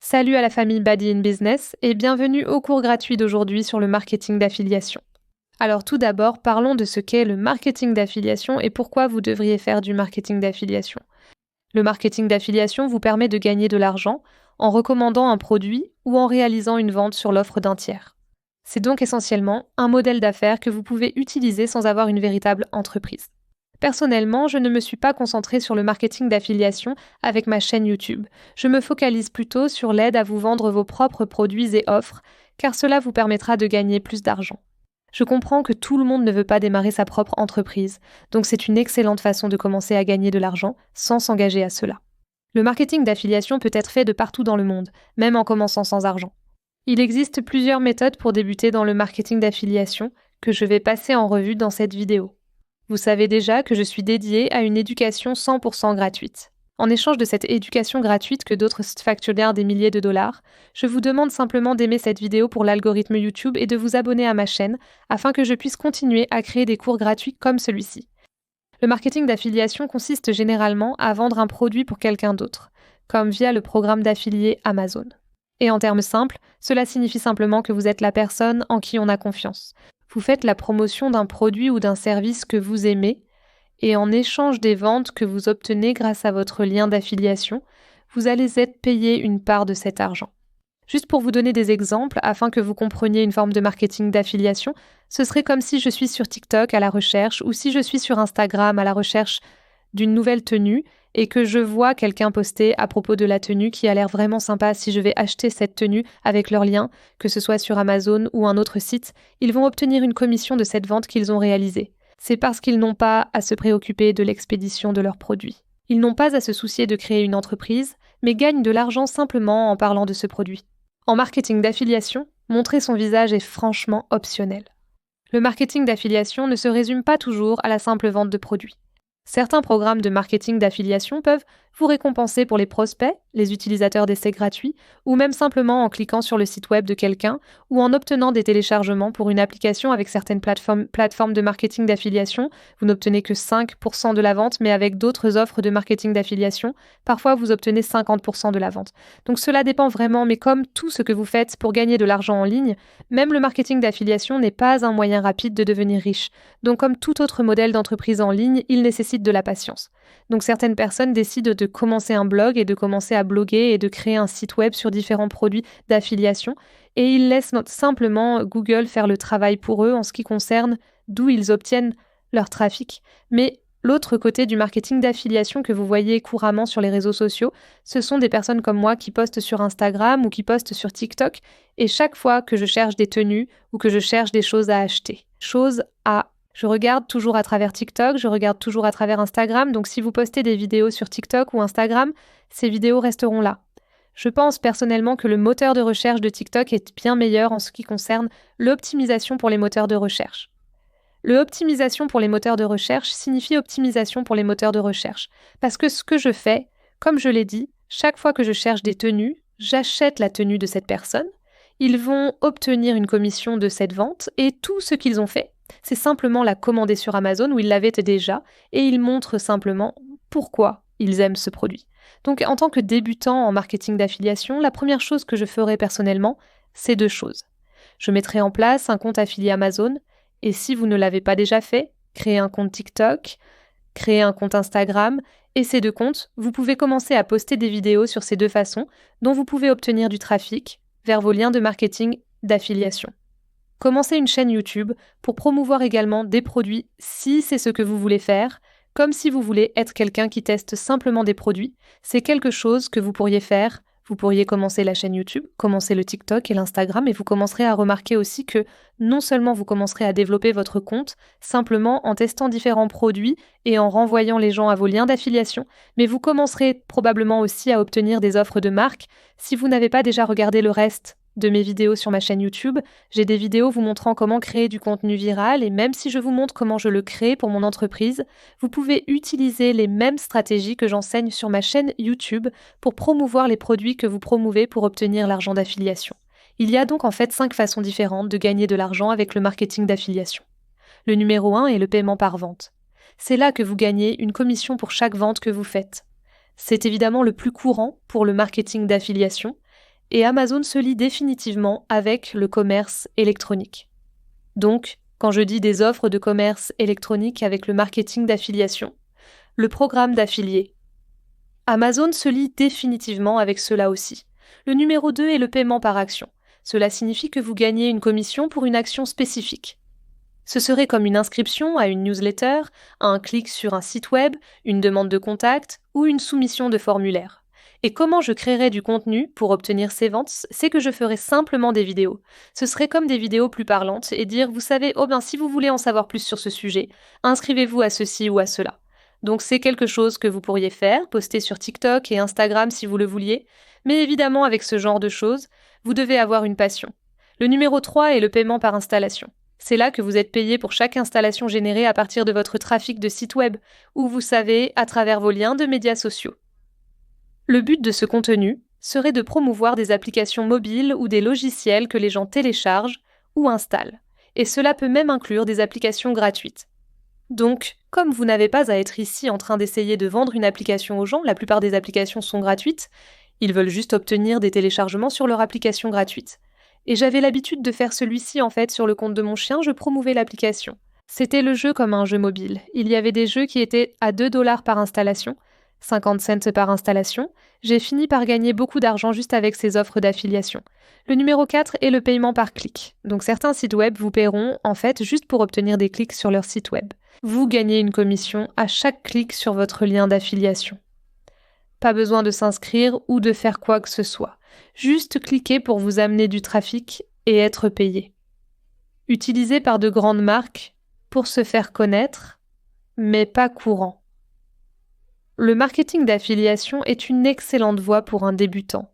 Salut à la famille Badi in Business et bienvenue au cours gratuit d'aujourd'hui sur le marketing d'affiliation. Alors tout d'abord, parlons de ce qu'est le marketing d'affiliation et pourquoi vous devriez faire du marketing d'affiliation. Le marketing d'affiliation vous permet de gagner de l'argent en recommandant un produit ou en réalisant une vente sur l'offre d'un tiers. C'est donc essentiellement un modèle d'affaires que vous pouvez utiliser sans avoir une véritable entreprise. Personnellement, je ne me suis pas concentrée sur le marketing d'affiliation avec ma chaîne YouTube. Je me focalise plutôt sur l'aide à vous vendre vos propres produits et offres, car cela vous permettra de gagner plus d'argent. Je comprends que tout le monde ne veut pas démarrer sa propre entreprise, donc c'est une excellente façon de commencer à gagner de l'argent sans s'engager à cela. Le marketing d'affiliation peut être fait de partout dans le monde, même en commençant sans argent. Il existe plusieurs méthodes pour débuter dans le marketing d'affiliation que je vais passer en revue dans cette vidéo. Vous savez déjà que je suis dédiée à une éducation 100% gratuite. En échange de cette éducation gratuite que d'autres facturent des milliers de dollars, je vous demande simplement d'aimer cette vidéo pour l'algorithme YouTube et de vous abonner à ma chaîne afin que je puisse continuer à créer des cours gratuits comme celui-ci. Le marketing d'affiliation consiste généralement à vendre un produit pour quelqu'un d'autre, comme via le programme d'affilié Amazon. Et en termes simples, cela signifie simplement que vous êtes la personne en qui on a confiance. Vous faites la promotion d'un produit ou d'un service que vous aimez et en échange des ventes que vous obtenez grâce à votre lien d'affiliation, vous allez être payé une part de cet argent. Juste pour vous donner des exemples, afin que vous compreniez une forme de marketing d'affiliation, ce serait comme si je suis sur TikTok à la recherche ou si je suis sur Instagram à la recherche d'une nouvelle tenue et que je vois quelqu'un poster à propos de la tenue qui a l'air vraiment sympa. Si je vais acheter cette tenue avec leur lien, que ce soit sur Amazon ou un autre site, ils vont obtenir une commission de cette vente qu'ils ont réalisée. C'est parce qu'ils n'ont pas à se préoccuper de l'expédition de leurs produits. Ils n'ont pas à se soucier de créer une entreprise, mais gagnent de l'argent simplement en parlant de ce produit. En marketing d'affiliation, montrer son visage est franchement optionnel. Le marketing d'affiliation ne se résume pas toujours à la simple vente de produits. Certains programmes de marketing d'affiliation peuvent vous récompenser pour les prospects, les utilisateurs d'essais gratuits, ou même simplement en cliquant sur le site web de quelqu'un ou en obtenant des téléchargements pour une application avec certaines plateformes de marketing d'affiliation. Vous n'obtenez que 5% de la vente, mais avec d'autres offres de marketing d'affiliation, parfois vous obtenez 50% de la vente. Donc cela dépend vraiment, mais comme tout ce que vous faites pour gagner de l'argent en ligne, même le marketing d'affiliation n'est pas un moyen rapide de devenir riche. Donc comme tout autre modèle d'entreprise en ligne, il nécessite de la patience. Donc certaines personnes décident de commencer un blog et de commencer à bloguer et de créer un site web sur différents produits d'affiliation et ils laissent simplement Google faire le travail pour eux en ce qui concerne d'où ils obtiennent leur trafic. Mais l'autre côté du marketing d'affiliation que vous voyez couramment sur les réseaux sociaux, ce sont des personnes comme moi qui postent sur Instagram ou qui postent sur TikTok et chaque fois que je cherche des tenues ou que je cherche des choses à acheter, je regarde toujours à travers TikTok, je regarde toujours à travers Instagram, donc si vous postez des vidéos sur TikTok ou Instagram, ces vidéos resteront là. Je pense personnellement que le moteur de recherche de TikTok est bien meilleur en ce qui concerne l'optimisation pour les moteurs de recherche. L'optimisation pour les moteurs de recherche signifie optimisation pour les moteurs de recherche, parce que ce que je fais, comme je l'ai dit, chaque fois que je cherche des tenues, j'achète la tenue de cette personne, ils vont obtenir une commission de cette vente et tout ce qu'ils ont fait, c'est simplement la commander sur Amazon où ils l'avaient déjà et ils montrent simplement pourquoi ils aiment ce produit. Donc en tant que débutant en marketing d'affiliation, la première chose que je ferai personnellement, c'est 2 choses. Je mettrai en place un compte affilié Amazon et si vous ne l'avez pas déjà fait, créez un compte TikTok, créez un compte Instagram et ces 2 comptes, vous pouvez commencer à poster des vidéos sur ces 2 façons dont vous pouvez obtenir du trafic vers vos liens de marketing d'affiliation. Commencez une chaîne YouTube pour promouvoir également des produits si c'est ce que vous voulez faire, comme si vous voulez être quelqu'un qui teste simplement des produits. C'est quelque chose que vous pourriez faire. Vous pourriez commencer la chaîne YouTube, commencer le TikTok et l'Instagram et vous commencerez à remarquer aussi que non seulement vous commencerez à développer votre compte simplement en testant différents produits et en renvoyant les gens à vos liens d'affiliation, mais vous commencerez probablement aussi à obtenir des offres de marque. Si vous n'avez pas déjà regardé le reste de mes vidéos sur ma chaîne YouTube, j'ai des vidéos vous montrant comment créer du contenu viral et même si je vous montre comment je le crée pour mon entreprise, vous pouvez utiliser les mêmes stratégies que j'enseigne sur ma chaîne YouTube pour promouvoir les produits que vous promouvez pour obtenir l'argent d'affiliation. Il y a donc en fait 5 façons différentes de gagner de l'argent avec le marketing d'affiliation. Le numéro 1 est le paiement par vente. C'est là que vous gagnez une commission pour chaque vente que vous faites. C'est évidemment le plus courant pour le marketing d'affiliation, et Amazon se lie définitivement avec le commerce électronique. Donc, quand je dis des offres de commerce électronique avec le marketing d'affiliation, le programme d'affilié, Amazon se lie définitivement avec cela aussi. Le numéro 2 est le paiement par action. Cela signifie que vous gagnez une commission pour une action spécifique. Ce serait comme une inscription à une newsletter, un clic sur un site web, une demande de contact ou une soumission de formulaire. Et comment je créerais du contenu pour obtenir ces ventes, c'est que je ferais simplement des vidéos. Ce serait comme des vidéos plus parlantes et dire, vous savez, si vous voulez en savoir plus sur ce sujet, inscrivez-vous à ceci ou à cela. Donc c'est quelque chose que vous pourriez faire, poster sur TikTok et Instagram si vous le vouliez, mais évidemment avec ce genre de choses, vous devez avoir une passion. Le numéro 3 est le paiement par installation. C'est là que vous êtes payé pour chaque installation générée à partir de votre trafic de site web, ou vous savez, à travers vos liens de médias sociaux. Le but de ce contenu serait de promouvoir des applications mobiles ou des logiciels que les gens téléchargent ou installent, et cela peut même inclure des applications gratuites. Donc, comme vous n'avez pas à être ici en train d'essayer de vendre une application aux gens, la plupart des applications sont gratuites, ils veulent juste obtenir des téléchargements sur leur application gratuite. Et j'avais l'habitude de faire celui-ci en fait sur le compte de mon chien, je promouvais l'application. C'était le jeu comme un jeu mobile. Il y avait des jeux qui étaient à 2$ par installation, 50 cents par installation. J'ai fini par gagner beaucoup d'argent juste avec ces offres d'affiliation. Le numéro 4 est le paiement par clic. Donc certains sites web vous paieront en fait juste pour obtenir des clics sur leur site web. Vous gagnez une commission à chaque clic sur votre lien d'affiliation. Pas besoin de s'inscrire ou de faire quoi que ce soit. Juste cliquer pour vous amener du trafic et être payé. Utilisé par de grandes marques pour se faire connaître, mais pas courant. Le marketing d'affiliation est une excellente voie pour un débutant.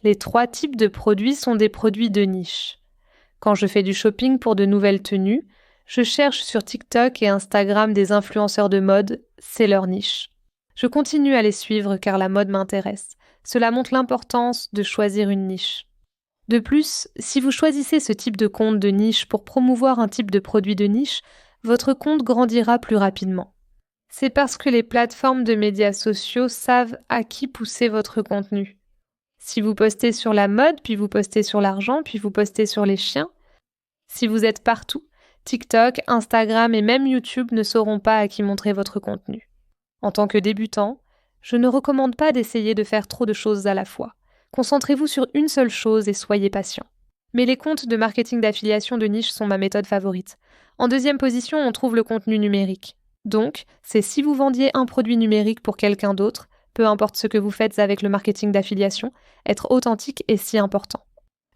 Les 3 types de produits sont des produits de niche. Quand je fais du shopping pour de nouvelles tenues, je cherche sur TikTok et Instagram des influenceurs de mode, c'est leur niche. Je continue à les suivre car la mode m'intéresse. Cela montre l'importance de choisir une niche. De plus, si vous choisissez ce type de compte de niche pour promouvoir un type de produit de niche, votre compte grandira plus rapidement. C'est parce que les plateformes de médias sociaux savent à qui pousser votre contenu. Si vous postez sur la mode, puis vous postez sur l'argent, puis vous postez sur les chiens, si vous êtes partout, TikTok, Instagram et même YouTube ne sauront pas à qui montrer votre contenu. En tant que débutant, je ne recommande pas d'essayer de faire trop de choses à la fois. Concentrez-vous sur une seule chose et soyez patient. Mais les comptes de marketing d'affiliation de niche sont ma méthode favorite. En deuxième position, on trouve le contenu numérique. Donc, c'est si vous vendiez un produit numérique pour quelqu'un d'autre, peu importe ce que vous faites avec le marketing d'affiliation, être authentique est si important.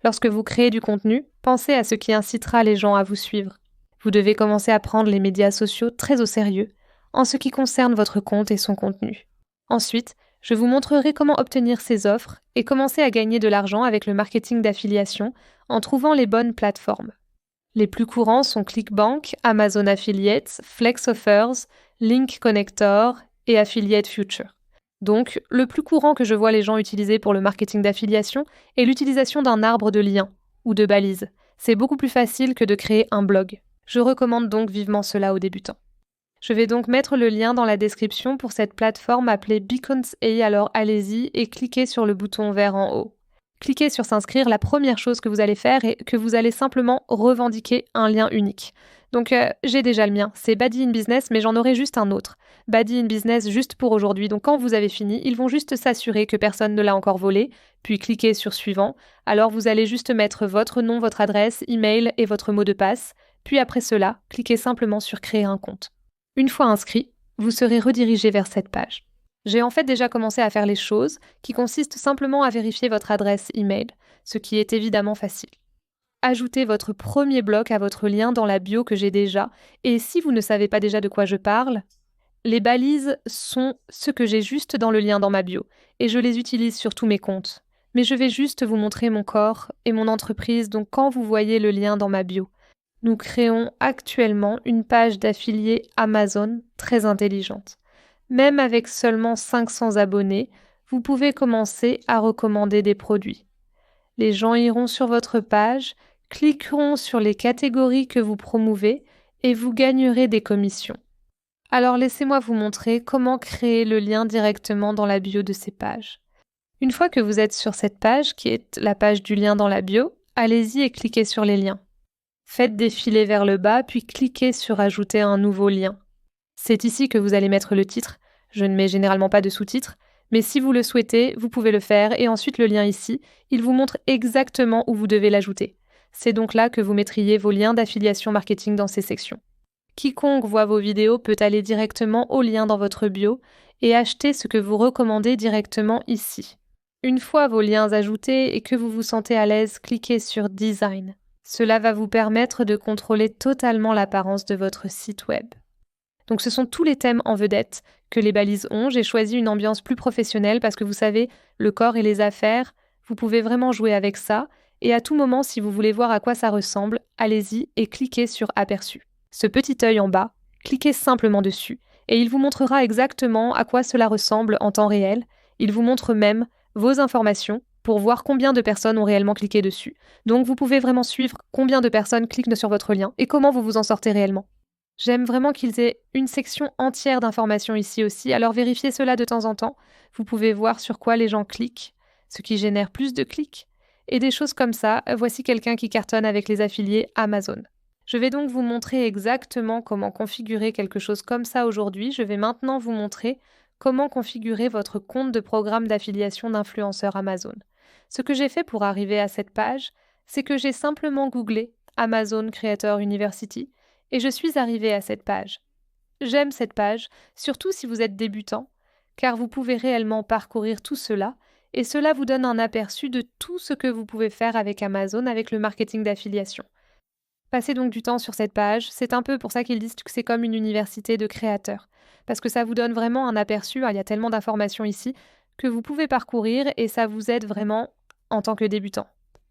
Lorsque vous créez du contenu, pensez à ce qui incitera les gens à vous suivre. Vous devez commencer à prendre les médias sociaux très au sérieux, en ce qui concerne votre compte et son contenu. Ensuite, je vous montrerai comment obtenir ces offres et commencer à gagner de l'argent avec le marketing d'affiliation en trouvant les bonnes plateformes. Les plus courants sont ClickBank, Amazon Affiliates, Flex Offers, Link Connector et Affiliate Future. Donc, le plus courant que je vois les gens utiliser pour le marketing d'affiliation est l'utilisation d'un arbre de liens ou de balises. C'est beaucoup plus facile que de créer un blog. Je recommande donc vivement cela aux débutants. Je vais donc mettre le lien dans la description pour cette plateforme appelée Beacons AI, alors allez-y et cliquez sur le bouton vert en haut. Cliquez sur s'inscrire, la première chose que vous allez faire est que vous allez simplement revendiquer un lien unique. Donc j'ai déjà le mien, c'est Badi in Business, mais j'en aurai juste un autre. Badi in Business juste pour aujourd'hui, donc quand vous avez fini, ils vont juste s'assurer que personne ne l'a encore volé, puis cliquez sur suivant. Alors vous allez juste mettre votre nom, votre adresse, email et votre mot de passe, puis après cela, cliquez simplement sur créer un compte. Une fois inscrit, vous serez redirigé vers cette page. J'ai en fait déjà commencé à faire les choses, qui consistent simplement à vérifier votre adresse email, ce qui est évidemment facile. Ajoutez votre premier bloc à votre lien dans la bio que j'ai déjà, et si vous ne savez pas déjà de quoi je parle, les balises sont ce que j'ai juste dans le lien dans ma bio, et je les utilise sur tous mes comptes. Mais je vais juste vous montrer mon corps et mon entreprise, donc quand vous voyez le lien dans ma bio. Nous créons actuellement une page d'affiliés Amazon très intelligente. Même avec seulement 500 abonnés, vous pouvez commencer à recommander des produits. Les gens iront sur votre page, cliqueront sur les catégories que vous promouvez et vous gagnerez des commissions. Alors laissez-moi vous montrer comment créer le lien directement dans la bio de ces pages. Une fois que vous êtes sur cette page, qui est la page du lien dans la bio, allez-y et cliquez sur les liens. Faites défiler vers le bas, puis cliquez sur Ajouter un nouveau lien. C'est ici que vous allez mettre le titre. Je ne mets généralement pas de sous-titres, mais si vous le souhaitez, vous pouvez le faire et ensuite le lien ici, il vous montre exactement où vous devez l'ajouter. C'est donc là que vous mettriez vos liens d'affiliation marketing dans ces sections. Quiconque voit vos vidéos peut aller directement au lien dans votre bio et acheter ce que vous recommandez directement ici. Une fois vos liens ajoutés et que vous vous sentez à l'aise, cliquez sur Design. Cela va vous permettre de contrôler totalement l'apparence de votre site web. Donc ce sont tous les thèmes en vedette que les balises ont. J'ai choisi une ambiance plus professionnelle parce que vous savez, le corps et les affaires, vous pouvez vraiment jouer avec ça. Et à tout moment, si vous voulez voir à quoi ça ressemble, allez-y et cliquez sur Aperçu. Ce petit œil en bas, cliquez simplement dessus et il vous montrera exactement à quoi cela ressemble en temps réel. Il vous montre même vos informations pour voir combien de personnes ont réellement cliqué dessus. Donc vous pouvez vraiment suivre combien de personnes cliquent sur votre lien et comment vous vous en sortez réellement. J'aime vraiment qu'ils aient une section entière d'informations ici aussi, alors vérifiez cela de temps en temps. Vous pouvez voir sur quoi les gens cliquent, ce qui génère plus de clics. Et des choses comme ça, voici quelqu'un qui cartonne avec les affiliés Amazon. Je vais donc vous montrer exactement comment configurer quelque chose comme ça aujourd'hui. Je vais maintenant vous montrer comment configurer votre compte de programme d'affiliation d'influenceurs Amazon. Ce que j'ai fait pour arriver à cette page, c'est que j'ai simplement googlé Amazon Creator University et je suis arrivée à cette page. J'aime cette page, surtout si vous êtes débutant, car vous pouvez réellement parcourir tout cela et cela vous donne un aperçu de tout ce que vous pouvez faire avec Amazon avec le marketing d'affiliation. Passez donc du temps sur cette page, c'est un peu pour ça qu'ils disent que c'est comme une université de créateurs, parce que ça vous donne vraiment un aperçu, il y a tellement d'informations ici, que vous pouvez parcourir et ça vous aide vraiment en tant que débutant.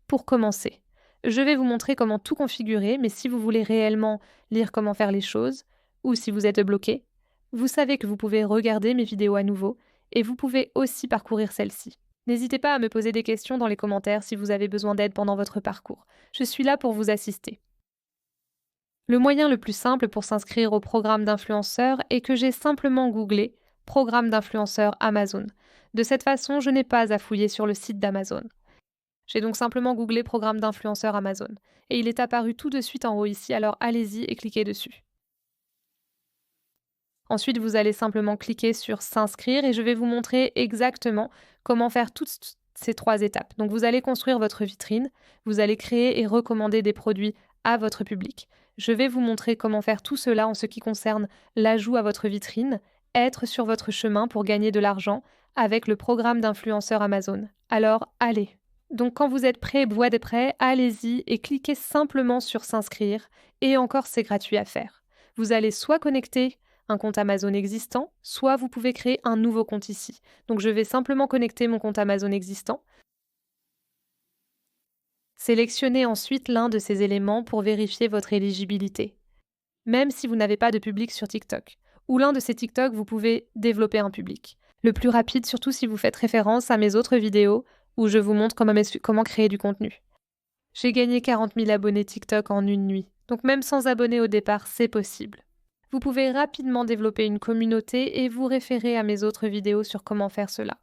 Pour commencer, je vais vous montrer comment tout configurer, mais si vous voulez réellement lire comment faire les choses, ou si vous êtes bloqué, vous savez que vous pouvez regarder mes vidéos à nouveau, et vous pouvez aussi parcourir celle-ci. N'hésitez pas à me poser des questions dans les commentaires si vous avez besoin d'aide pendant votre parcours. Je suis là pour vous assister. Le moyen le plus simple pour s'inscrire au programme d'influenceur est que j'ai simplement googlé « Programme d'influenceur Amazon ». De cette façon, je n'ai pas à fouiller sur le site d'Amazon. J'ai donc simplement googlé « Programme d'influenceur Amazon » et il est apparu tout de suite en haut ici, alors allez-y et cliquez dessus. Ensuite, vous allez simplement cliquer sur « S'inscrire » et je vais vous montrer exactement comment faire toutes ces 3 étapes. Donc vous allez construire votre vitrine, vous allez créer et recommander des produits à votre public. Je vais vous montrer comment faire tout cela en ce qui concerne l'ajout à votre vitrine, être sur votre chemin pour gagner de l'argent avec le programme d'influenceur Amazon. Alors, allez! Donc quand vous êtes prêt, allez-y et cliquez simplement sur s'inscrire et encore c'est gratuit à faire. Vous allez soit connecter un compte Amazon existant, soit vous pouvez créer un nouveau compte ici. Donc je vais simplement connecter mon compte Amazon existant. Sélectionnez ensuite l'un de ces éléments pour vérifier votre éligibilité. Même si vous n'avez pas de public sur TikTok, ou l'un de ces TikTok, vous pouvez développer un public. Le plus rapide, surtout si vous faites référence à mes autres vidéos où je vous montre comment créer du contenu. J'ai gagné 40 000 abonnés TikTok en une nuit, donc même sans abonnés au départ, c'est possible. Vous pouvez rapidement développer une communauté et vous référer à mes autres vidéos sur comment faire cela.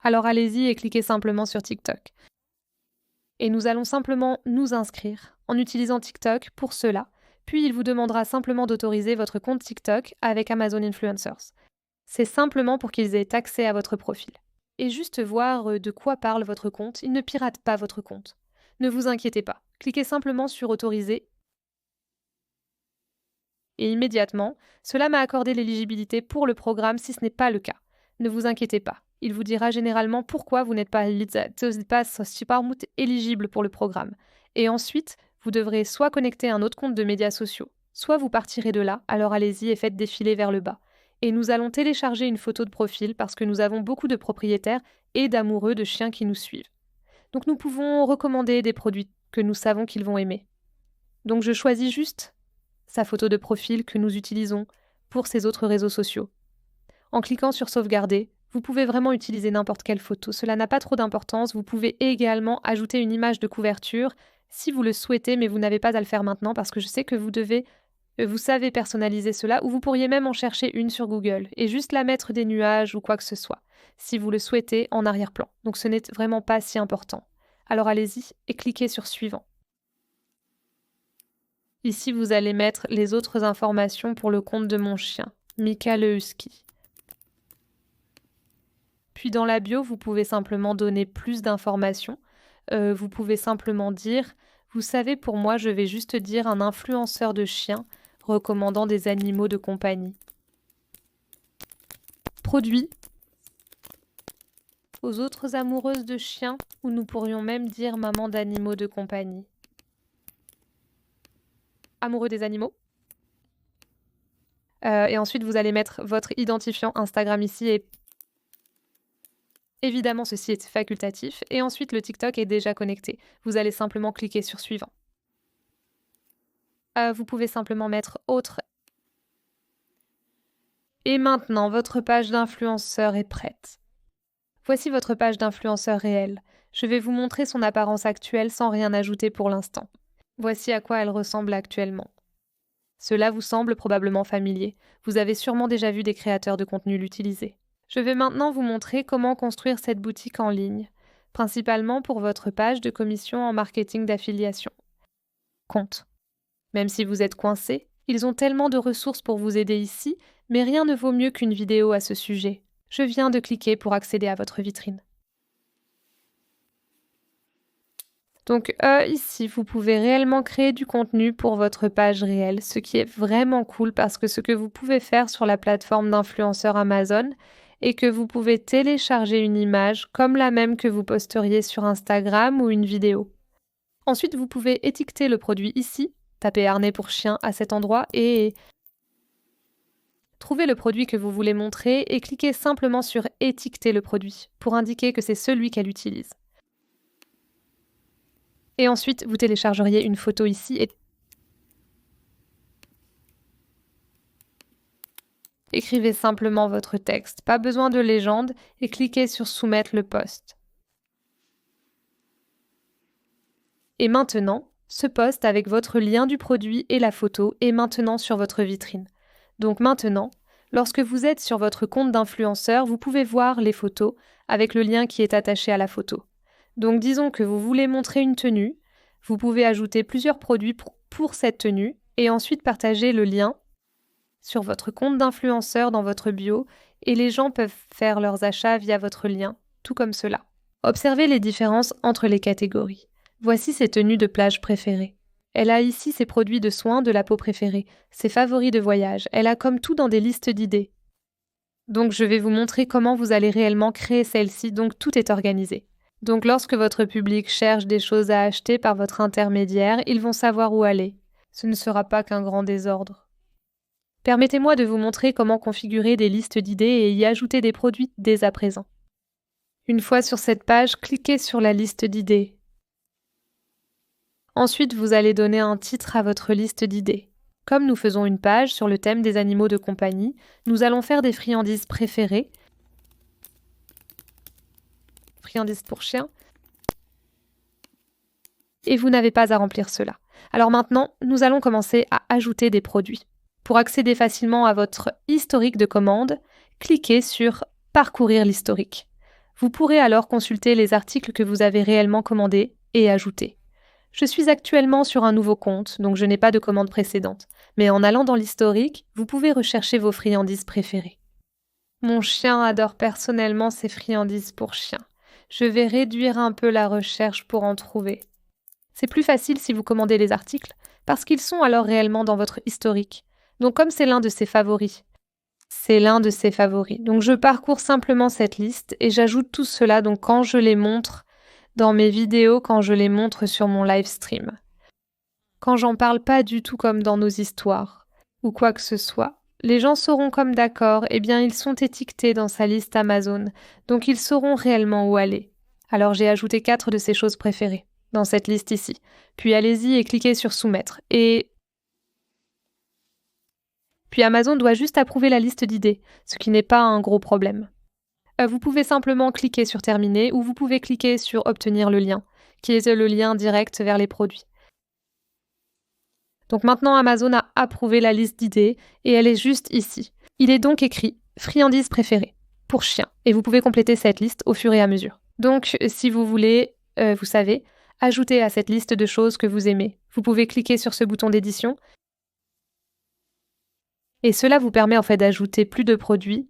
Alors allez-y et cliquez simplement sur TikTok. Et nous allons simplement nous inscrire en utilisant TikTok pour cela, puis il vous demandera simplement d'autoriser votre compte TikTok avec Amazon Influencers. C'est simplement pour qu'ils aient accès à votre profil. Et juste voir de quoi parle votre compte, ils ne piratent pas votre compte. Ne vous inquiétez pas, cliquez simplement sur autoriser et immédiatement, cela m'a accordé l'éligibilité pour le programme si ce n'est pas le cas. Ne vous inquiétez pas. Il vous dira généralement pourquoi vous n'êtes pas éligible pour le programme. Et ensuite, vous devrez soit connecter un autre compte de médias sociaux, soit vous partirez de là, alors allez-y et faites défiler vers le bas. Et nous allons télécharger une photo de profil parce que nous avons beaucoup de propriétaires et d'amoureux de chiens qui nous suivent. Donc nous pouvons recommander des produits que nous savons qu'ils vont aimer. Donc je choisis juste sa photo de profil que nous utilisons pour ces autres réseaux sociaux. En cliquant sur sauvegarder, vous pouvez vraiment utiliser n'importe quelle photo. Cela n'a pas trop d'importance. Vous pouvez également ajouter une image de couverture si vous le souhaitez, mais vous n'avez pas à le faire maintenant parce que je sais que vous devez Vous savez personnaliser cela ou vous pourriez même en chercher une sur Google et juste la mettre des nuages ou quoi que ce soit, si vous le souhaitez, en arrière-plan. Donc ce n'est vraiment pas si important. Alors allez-y et cliquez sur Suivant. Ici, vous allez mettre les autres informations pour le compte de mon chien, Mika le Husky. Puis dans la bio, vous pouvez simplement donner plus d'informations. Vous pouvez simplement dire « Vous savez, pour moi, je vais juste dire un influenceur de chiens recommandant des animaux de compagnie. » Produit aux autres amoureuses de chiens, ou nous pourrions même dire maman d'animaux de compagnie. Amoureux des animaux. Et ensuite, vous allez mettre votre identifiant Instagram ici et évidemment, ceci est facultatif. Et ensuite, le TikTok est déjà connecté. Vous allez simplement cliquer sur Suivant. Vous pouvez simplement mettre Autre. Et maintenant, votre page d'influenceur est prête. Voici votre page d'influenceur réel. Je vais vous montrer son apparence actuelle sans rien ajouter pour l'instant. Voici à quoi elle ressemble actuellement. Cela vous semble probablement familier. Vous avez sûrement déjà vu des créateurs de contenu l'utiliser. Je vais maintenant vous montrer comment construire cette boutique en ligne, principalement pour votre page de commission en marketing d'affiliation. Compte. Même si vous êtes coincé, ils ont tellement de ressources pour vous aider ici, mais rien ne vaut mieux qu'une vidéo à ce sujet. Je viens de cliquer pour accéder à votre vitrine. Donc ici, vous pouvez réellement créer du contenu pour votre page réelle, ce qui est vraiment cool parce que ce que vous pouvez faire sur la plateforme d'influenceurs Amazon est que vous pouvez télécharger une image comme la même que vous posteriez sur Instagram ou une vidéo. Ensuite, vous pouvez étiqueter le produit ici, tapez harnais pour chien à cet endroit et trouvez le produit que vous voulez montrer et cliquez simplement sur étiqueter le produit pour indiquer que c'est celui qu'elle utilise. Et ensuite, vous téléchargeriez une photo ici et écrivez simplement votre texte, pas besoin de légende, et cliquez sur Soumettre le post. Et maintenant, ce post avec votre lien du produit et la photo est maintenant sur votre vitrine. Donc maintenant, lorsque vous êtes sur votre compte d'influenceur, vous pouvez voir les photos avec le lien qui est attaché à la photo. Donc disons que vous voulez montrer une tenue, vous pouvez ajouter plusieurs produits pour cette tenue et ensuite partager le lien sur votre compte d'influenceur dans votre bio et les gens peuvent faire leurs achats via votre lien, tout comme cela. Observez les différences entre les catégories. Voici ses tenues de plage préférées. Elle a ici ses produits de soins de la peau préférés, ses favoris de voyage. Elle a comme tout dans des listes d'idées. Donc je vais vous montrer comment vous allez réellement créer celle-ci, donc tout est organisé. Donc lorsque votre public cherche des choses à acheter par votre intermédiaire, ils vont savoir où aller. Ce ne sera pas qu'un grand désordre. Permettez-moi de vous montrer comment configurer des listes d'idées et y ajouter des produits dès à présent. Une fois sur cette page, cliquez sur la liste d'idées. Ensuite, vous allez donner un titre à votre liste d'idées. Comme nous faisons une page sur le thème des animaux de compagnie, nous allons faire des friandises préférées, friandises pour chiens, et vous n'avez pas à remplir cela. Alors maintenant, nous allons commencer à ajouter des produits. Pour accéder facilement à votre historique de commande, cliquez sur « Parcourir l'historique ». Vous pourrez alors consulter les articles que vous avez réellement commandés et ajouter. Je suis actuellement sur un nouveau compte, donc je n'ai pas de commande précédente. Mais en allant dans l'historique, vous pouvez rechercher vos friandises préférées. Mon chien adore personnellement ses friandises pour chien. Je vais réduire un peu la recherche pour en trouver. C'est plus facile si vous commandez les articles, parce qu'ils sont alors réellement dans votre historique. Donc comme c'est l'un de ses favoris. Donc je parcours simplement cette liste et j'ajoute tout cela donc quand je les montre dans mes vidéos, quand je les montre sur mon live stream. Quand j'en parle pas du tout comme dans nos histoires, ou quoi que ce soit, les gens sauront comme d'accord, eh bien ils sont étiquetés dans sa liste Amazon, donc ils sauront réellement où aller. Alors j'ai ajouté 4 de ses choses préférées dans cette liste ici. Puis allez-y et cliquez sur Soumettre. Puis Amazon doit juste approuver la liste d'idées, ce qui n'est pas un gros problème. Vous pouvez simplement cliquer sur Terminer ou vous pouvez cliquer sur Obtenir le lien, qui est le lien direct vers les produits. Donc maintenant, Amazon a approuvé la liste d'idées et elle est juste ici. Il est donc écrit « Friandises préférées » pour chien et vous pouvez compléter cette liste au fur et à mesure. Donc, si vous voulez, vous savez, ajouter à cette liste de choses que vous aimez. Vous pouvez cliquer sur ce bouton d'édition et cela vous permet en fait d'ajouter plus de produits.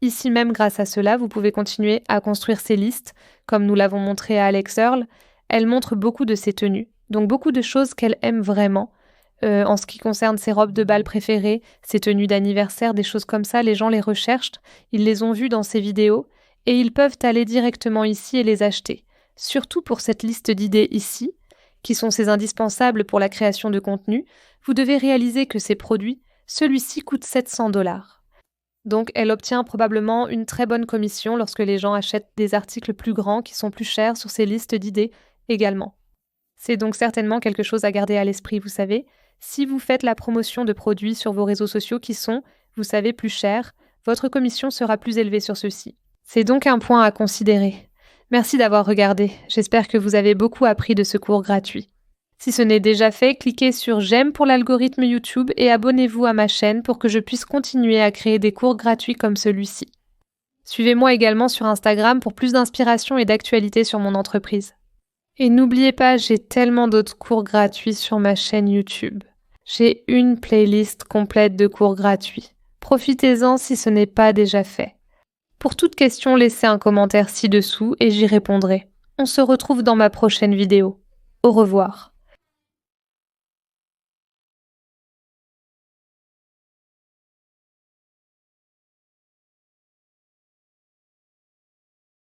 Ici même, grâce à cela, vous pouvez continuer à construire ces listes, comme nous l'avons montré à Alex Earle. Elle montre beaucoup de ses tenues, donc beaucoup de choses qu'elle aime vraiment. En ce qui concerne ses robes de bal préférées, ses tenues d'anniversaire, des choses comme ça, les gens les recherchent, ils les ont vues dans ses vidéos et ils peuvent aller directement ici et les acheter. Surtout pour cette liste d'idées ici, qui sont ces indispensables pour la création de contenu, vous devez réaliser que ces produits, celui-ci coûte 700 $. Donc elle obtient probablement une très bonne commission lorsque les gens achètent des articles plus grands qui sont plus chers sur ces listes d'idées également. C'est donc certainement quelque chose à garder à l'esprit, vous savez. Si vous faites la promotion de produits sur vos réseaux sociaux qui sont, vous savez, plus chers, votre commission sera plus élevée sur ceux-ci. C'est donc un point à considérer. Merci d'avoir regardé. J'espère que vous avez beaucoup appris de ce cours gratuit. Si ce n'est déjà fait, cliquez sur j'aime pour l'algorithme YouTube et abonnez-vous à ma chaîne pour que je puisse continuer à créer des cours gratuits comme celui-ci. Suivez-moi également sur Instagram pour plus d'inspiration et d'actualité sur mon entreprise. Et n'oubliez pas, j'ai tellement d'autres cours gratuits sur ma chaîne YouTube. J'ai une playlist complète de cours gratuits. Profitez-en si ce n'est pas déjà fait. Pour toute question, laissez un commentaire ci-dessous et j'y répondrai. On se retrouve dans ma prochaine vidéo. Au revoir.